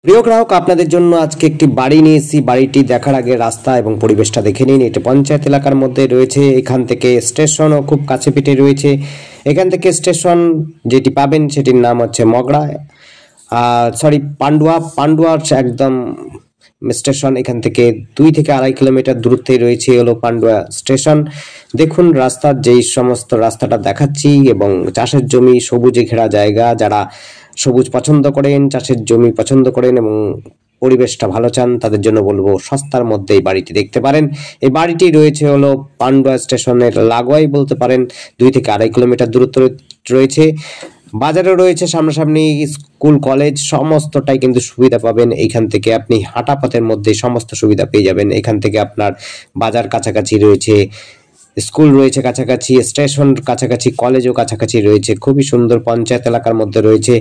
প্রিয় গ্রাহক, আপনাদের জন্য আজকে একটি বাড়ি নিয়ে এসেছি। বাড়িটি দেখার আগে রাস্তা এবং পরিবেশটা দেখে নিন। এটা পঞ্চায়েত এলাকার মধ্যে রয়েছে। এখান থেকে স্টেশনও খুব কাছে পিঠে রয়েছে। এখান থেকে স্টেশন যেটি পাবেন সেটির নাম হচ্ছে মগড়া, পান্ডুয়ার একদম স্টেশন। এখান থেকে 2 থেকে 2.5 কিলোমিটার দূরত্বে রয়েছে হলো পান্ডুয়া স্টেশন। দেখুন রাস্তার যেই সমস্ত রাস্তাটা দেখাচ্ছি, এবং চাষের জমি, সবুজে ঘেরা জায়গা। যারা সবুজ পছন্দ করেন, চাষের জমি পছন্দ করেন এবং পরিবেশটা ভালো চান, তাদের জন্য বলবো সস্তার মধ্যে এই বাড়িটি দেখতে পারেন। এই বাড়িটি রয়েছে হলো পান্ডুয়া স্টেশনের লাগোয়াই বলতে পারেন। 2 থেকে 2.5 কিলোমিটার দূরত্ব রয়েছে। বাজারে রয়েছে সামনাসামনি স্কুল, কলেজ, সমস্তটাই কিন্তু সুবিধা পাবেন এইখান থেকে। আপনি হাঁটা পথের মধ্যে সমস্ত সুবিধা পেয়ে যাবেন। এখান থেকে আপনার বাজার কাছাকাছি রয়েছে, স্কুল রয়েছে কাছাকাছি, স্টেশন কাছাকাছি, কলেজও কাছাকাছি রয়েছে। খুবই সুন্দর পঞ্চায়েত এলাকার মধ্যে রয়েছে।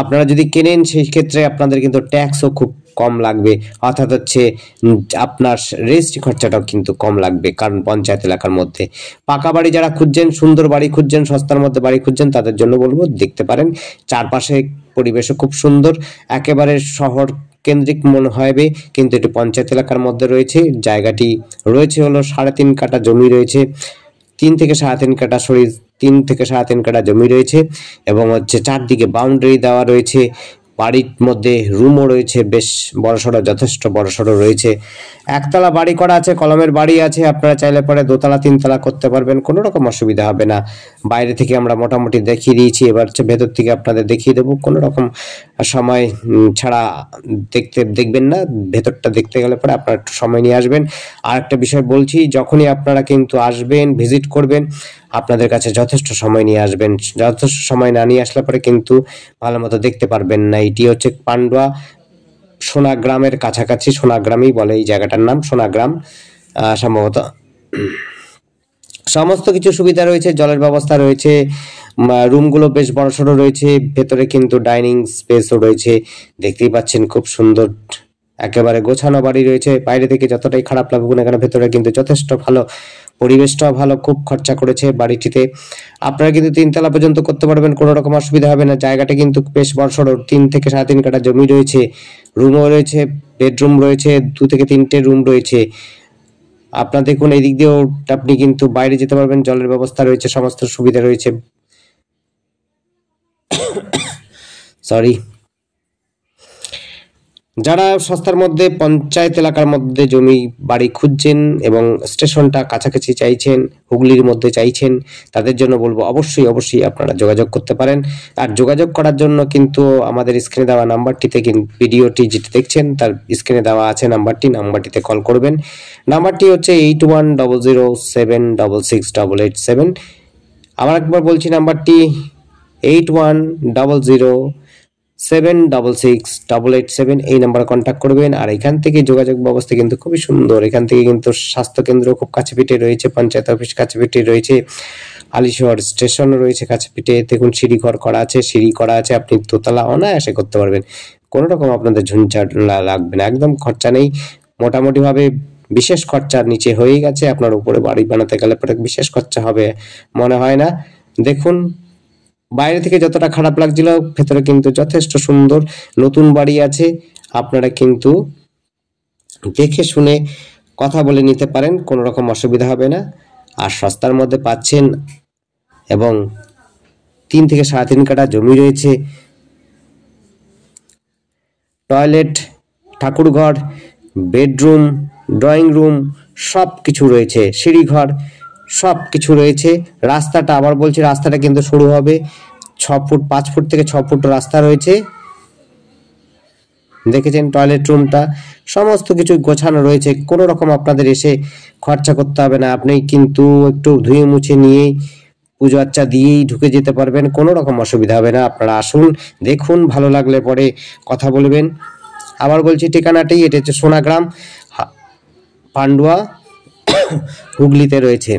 আপনারা যদি কেনেন সেই ক্ষেত্রে আপনাদের কিন্তু ট্যাক্সও খুব কম লাগবে, অর্থাৎ হচ্ছে আপনার রেজিস্ট্রি খরচাটাও কিন্তু কম লাগবে, কারণ পঞ্চায়েত এলাকার মধ্যে। পাকা বাড়ি যারা খুঁজছেন, সুন্দর বাড়ি খুঁজছেন, সস্তার মধ্যে বাড়ি খুঁজছেন, তাদের জন্য বলবো দেখতে পারেন। চারপাশে পরিবেশও খুব সুন্দর, একেবারে শহর কেন্দ্রিক মনে হবে, কিন্তু এটি পঞ্চায়েত এলাকার মধ্যে রয়েছে। জায়গাটি রয়েছে হলো 3.5 কাঠা জমি রয়েছে। 3 থেকে 3.5 কাঠা জমি রয়েছে, এবং হচ্ছে চারদিকে বাউন্ডারি দেওয়া রয়েছে। বাড়ির মধ্যে রুমও রয়েছে, বেশ বড়সড়, যথেষ্ট বড়সড় রয়েছে। একতলা বাড়ি করা আছে, কলমের বাড়ি আছে। আপনারা চাইলে পরে 2তলা 3তলা করতে পারবেন, কোনো রকম অসুবিধা হবে না। বাইরে থেকে আমরা মোটামুটি দেখিয়ে দিয়েছি, এবার হচ্ছে ভেতর থেকে আপনাদের দেখিয়ে দেবো। কোনো রকম সময় ছাড়া দেখবেন না। ভেতরটা দেখতে গেলে পরে আপনারা একটু সময় নিয়ে আসবেন। আর একটা বিষয় বলছি, যখনই আপনারা কিন্তু আসবেন, ভিজিট করবেন, আপনাদের কাছে যথেষ্ট সময় নিয়ে আসবেন। যথেষ্ট সময় না নিয়ে আসলে পরে কিন্তু ভালো মতো দেখতে পারবেন না। এটি হচ্ছে পান্ডুয়া সোনাগ্রামের কাছাকাছি, সোনাগ্রামই বলে এই জায়গাটার নাম, সোনাগ্রাম সম্ভবত। সমস্ত কিছু সুবিধা রয়েছে, জলের ব্যবস্থা রয়েছে, রুমগুলো বেশ বড়সড় রয়েছে। ভেতরে কিন্তু ডাইনিং স্পেসও রয়েছে, দেখতেই পাচ্ছেন খুব সুন্দর, একেবারে গোছানো বাড়ি রয়েছে। বাইরে থেকে যতটাই খারাপ লাগুক না কেন, ভেতরে কিন্তু যথেষ্ট ভালো, পরিবেশটাও ভালো। খুব খরচা করেছে বাড়িটিতে। আপনারা কিন্তু 3তলা পর্যন্ত করতে পারবেন, কোনো রকম অসুবিধা হবে না। জায়গাটা কিন্তু বেশ বড়সড়, 3 থেকে 3.5 কাঠা জমি রয়েছে, রুমও রয়েছে, বেডরুম রয়েছে, 2 থেকে 3টে রুম রয়েছে। আপনার দেখুন এই দিক দিয়েও আপনি কিন্তু বাইরে যেতে পারবেন, জলের ব্যবস্থা রয়েছে, সমস্ত সুবিধা রয়েছে। সরি, যারা সস্তার মধ্যে পঞ্চায়েত এলাকার মধ্যে জমি বাড়ি খুঁজছেন এবং স্টেশনটা কাছাকাছি চাইছেন, হুগলির মধ্যে চাইছেন, তাদের জন্য বলবো অবশ্যই আপনারা যোগাযোগ করতে পারেন। আর যোগাযোগ করার জন্য কিন্তু আমাদের স্ক্রিনে দেওয়া নাম্বারটিতে, ভিডিওটি যেটি দেখছেন তার স্ক্রিনে দেওয়া আছে নাম্বারটিতে কল করবেন। নাম্বারটি হচ্ছে 8100766887। আবার একবার বলছি, নাম্বারটি 8100766887। এই নাম্বারে কন্ট্যাক্ট করবেন। আর এখান থেকে যোগাযোগ ব্যবস্থা কিন্তু খুবই সুন্দর। এখান থেকে কিন্তু স্বাস্থ্যকেন্দ্র খুব কাছে পিঠে রয়েছে, পঞ্চায়েত অফিস কাছে পিঠে রয়েছে, আলিশহর স্টেশন রয়েছে কাছে পিঠে। দেখুন সিঁড়ি ঘর করা আছে, সিঁড়ি করা আছে, আপনি 2তলা অনায়াসে করতে পারবেন। কোনো রকম আপনাদের ঝুঁঝাট লাগবে না, একদম খরচা নেই। মোটামুটি ভাবে বিশেষ খরচার নিচে হয়ে গেছে। আপনার উপরে বাড়ি বানাতে গেলে পরে বিশেষ খরচা হবে মনে হয় না। দেখুন বাইরে থেকে যতটা খারাপ লাগছিল, ভেতরে কিন্তু যথেষ্ট সুন্দর। নতুন বাড়ি আছে, আপনারা কিন্তু দেখে শুনে কথা বলে নিতে পারেন, কোনো রকম অসুবিধা হবে না। আর সস্তার মধ্যে পাচ্ছেন, এবং 3 থেকে 3.5 কাঠা জমি রয়েছে। টয়লেট, ঠাকুরঘর, বেডরুম, ড্রয়িং রুম সব কিছু রয়েছে, সিঁড়িঘর সব কিছু রয়েছে। রাস্তাটা আবার বলছি, রাস্তাটা কিন্তু সরু হবে, 5 ফুট থেকে 6 ফুট রাস্তা রয়েছে। দেখেছেন টয়লেট রুমটা, সমস্ত কিছু গোছানো রয়েছে। কোনো রকম আপনাদের এসে খরচা করতে হবে না। আপনি কিন্তু একটু ধুয়ে মুছে নিয়েই, পুজো আচ্চা দিয়েই ঢুকে যেতে পারবেন, কোনো রকম অসুবিধা হবে না। আপনারা আসুন, দেখুন, ভালো লাগলে পরে কথা বলবেন। আবার বলছি ঠিকানাটি, এটা হচ্ছে সোনাগ্রাম, পান্ডুয়া, হুগলিতে রয়েছে।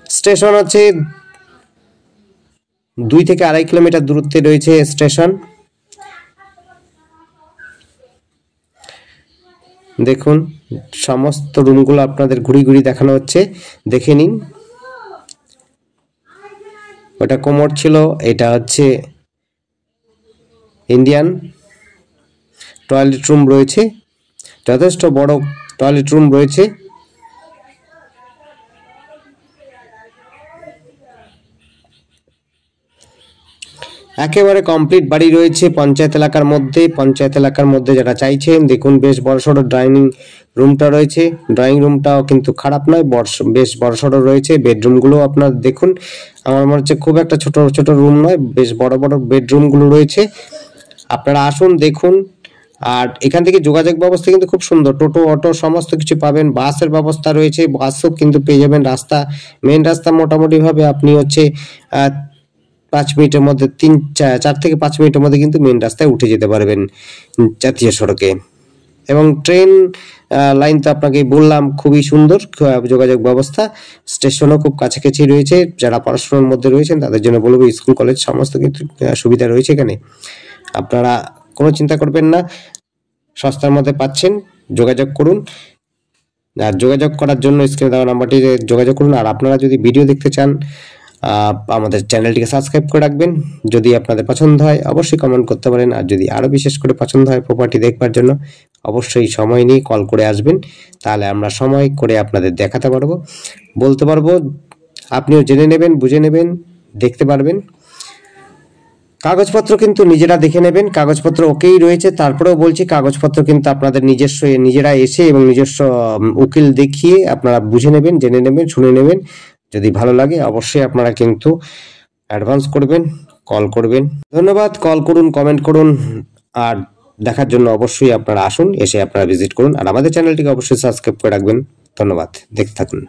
স্টেশন হচ্ছে 2 থেকে 2.5 কিলোমিটার দূরত্বে রয়েছে স্টেশন। দেখুন সমস্ত রুমগুলো আপনাদের ঘুরি দেখানো হচ্ছে, দেখে নিন। ওটা কোমর ছিল, এটা হচ্ছে ইন্ডিয়ান টয়লেট রুম রয়েছে, যথেষ্ট বড় টয়লেট রুম রয়েছে। একেবারে কমপ্লিট বাড়ি রয়েছে পঞ্চায়েত এলাকার মধ্যে যারা চাইছেন, দেখুন বেশ বড়সড় ডাইনিং রুমটা রয়েছে। ড্রয়িং রুমটাও কিন্তু খারাপ নয়, বেশ বড়সড় রয়েছে। বেডরুমগুলো আপনার দেখুন, আমার মনে হচ্ছে খুব একটা ছোট ছোট রুম নয়, বেশ বড় বড় বেডরুমগুলো রয়েছে। আপনারা আসুন দেখুন। আর এখান থেকে যোগাযোগ ব্যবস্থা কিন্তু খুব সুন্দর, টোটো অটো সমস্ত কিছু পাবেন, বাসের ব্যবস্থা রয়েছে, বাসও কিন্তু পেয়ে যাবেন। মেন রাস্তা মোটামুটি ভাবে আপনি হচ্ছে 5 মিনিটের মধ্যে 4 থেকে 5 মিনিটের মধ্যে কিন্তু মেন রাস্তায় উঠে যেতে পারবেন জাতীয় সড়কে। এবং ট্রেন লাইন তো আপনাকে বললাম খুবই সুন্দর যোগাযোগ ব্যবস্থা, স্টেশনও খুব কাছাকাছি রয়েছে। যারা পড়াশোনার মধ্যে রয়েছেন তাদের জন্য বলবো, স্কুল কলেজ সমস্ত কিন্তু সুবিধা রয়েছে এখানে, আপনারা কোনো চিন্তা করবেন না, সস্তার মধ্যে পাচ্ছেন। যোগাযোগ করুন, আর যোগাযোগ করার জন্য স্ক্রিনে দেওয়া নাম্বারটি যোগাযোগ করুন। আর আপনারা যদি ভিডিও দেখতে চান, আমাদের চ্যানেলটিকে সাবস্ক্রাইব করে রাখবেন। যদি আপনাদের পছন্দ হয় অবশ্যই কমেন্ট করতে পারেন, আর যদি আরো বিশেষ করে পছন্দ হয় প্রপার্টি দেখবার জন্য অবশ্যই সময় নিয়ে কল করে আসবেন, তাহলে আমরা সময় করে আপনাদের দেখাতে পারবো, বলতে পারবো, আপনিও জেনে নেবেন, বুঝে নেবেন, দেখতে পারবেন। কাগজপত্র কিন্তু নিজেরা দেখে নেবেন, কাগজপত্র ওকেই রয়েছে। তারপরেও বলছি, কাগজপত্র কিন্তু আপনাদের নিজেরা এসে এবং নিজস্ব উকিল দেখিয়ে আপনারা বুঝে নেবেন, জেনে নেবেন, শুনে নেবেন। যদি ভালো লাগে অবশ্যই আপনারা কিন্তু অ্যাডভান্স করবেন, কল করবেন। ধন্যবাদ। কল করুন, কমেন্ট করুন, আর দেখার জন্য অবশ্যই আপনারা আসুন, এসে আপনারা ভিজিট করুন। আর আমাদের চ্যানেলটিকে অবশ্যই সাবস্ক্রাইব করে রাখবেন। ধন্যবাদ, দেখতে থাকুন।